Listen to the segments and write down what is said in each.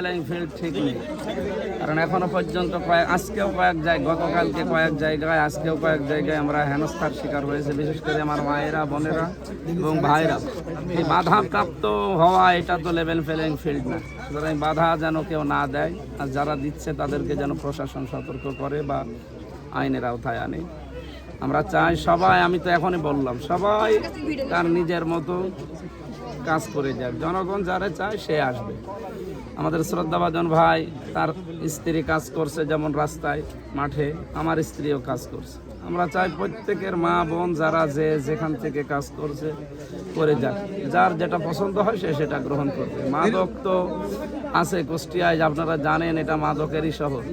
Playing field ঠিক নেই, কারণ এখনো পর্যন্ত আজকেও কয়েক জায়গায়, গতকালকে কয়েক জায়গায়, আজকেও কয়েক জায়গায় আমরা হেনস্থার শিকার হয়েছে। বিশেষ করে আমার মায়েরা, বোনেরা এবং ভাইরা। এই বাধাপ্রাপ্ত হওয়া এটা তো লেভেল প্লেইং ফিল্ড না। সুতরাং বাধা যেন কেউ না দেয়, আর যারা দিচ্ছে তাদেরকে যেন প্রশাসন সতর্ক করে বা আইনের আওতায় আনে। আমরা চাই সবাই, আমি তো এখনই বললাম, সবাই তার নিজের মতো কাজ করে যাক। জনগণ যারা চায় সে আসবে। আমাদের শ্রদ্ধাভাজন ভাই, তার স্ত্রী কাজ করছে যেমন রাস্তায়, মাঠে, আমার স্ত্রীও কাজ করছে। আমরা চাই প্রত্যেকের মা বোন যারা যেখান থেকে কাজ করছে করে যাক, যার যেটা পছন্দ হয় সে সেটা গ্রহণ করবে। মাদক তো আছে কুষ্টিয়ায়, আপনারা জানেন এটা মাদকেরই শহর।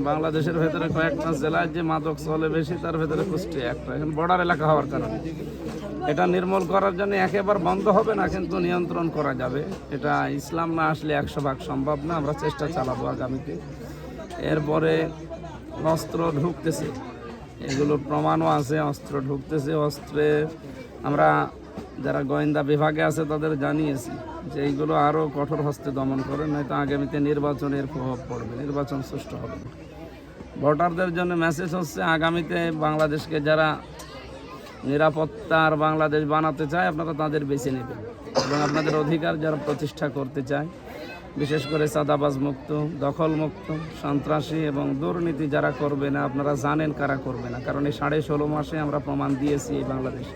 বাংলাদেশের ভেতরে কয়েকটা জেলায় যে মাদক চলে বেশি, তার ভেতরে কুষ্টিয়া একটা। এখন বর্ডার এলাকা হওয়ার কারণে এটা নির্মূল করার জন্য একেবারে বন্ধ হবে না, কিন্তু নিয়ন্ত্রণ করা যাবে। এটা ইসলাম না আসলে 100% সম্ভব না। আমরা চেষ্টা চালাবো আগামীতে। এরপরে অস্ত্র ঢুকতেছে, এগুলো প্রমাণও আছে। অস্ত্র ঢুকতেছে, অস্ত্রে আমরা যারা গোয়েন্দা বিভাগে আছে তাদের জানিয়েছি যে এইগুলো আরও কঠোর হস্তে দমন করে, নয়তো আগামীতে নির্বাচনের প্রভাব পড়বে, নির্বাচন সুষ্ঠু হবে না। ভোটারদের জন্য মেসেজ হচ্ছে, আগামীতে বাংলাদেশকে যারা নিরাপত্তার বাংলাদেশ বানাতে চায় আপনারা তাদের বেছে নেবেন, এবং আপনাদের অধিকার যারা প্রতিষ্ঠা করতে চায়, বিশেষ করে চাঁদাবাজ মুক্ত, দখল মুক্ত, সন্ত্রাসী এবং দুর্নীতি যারা করবে না, আপনারা জানেন কারা করবে না, কারণ এই 16.5 মাসে আমরা প্রমাণ দিয়েছি এই বাংলাদেশ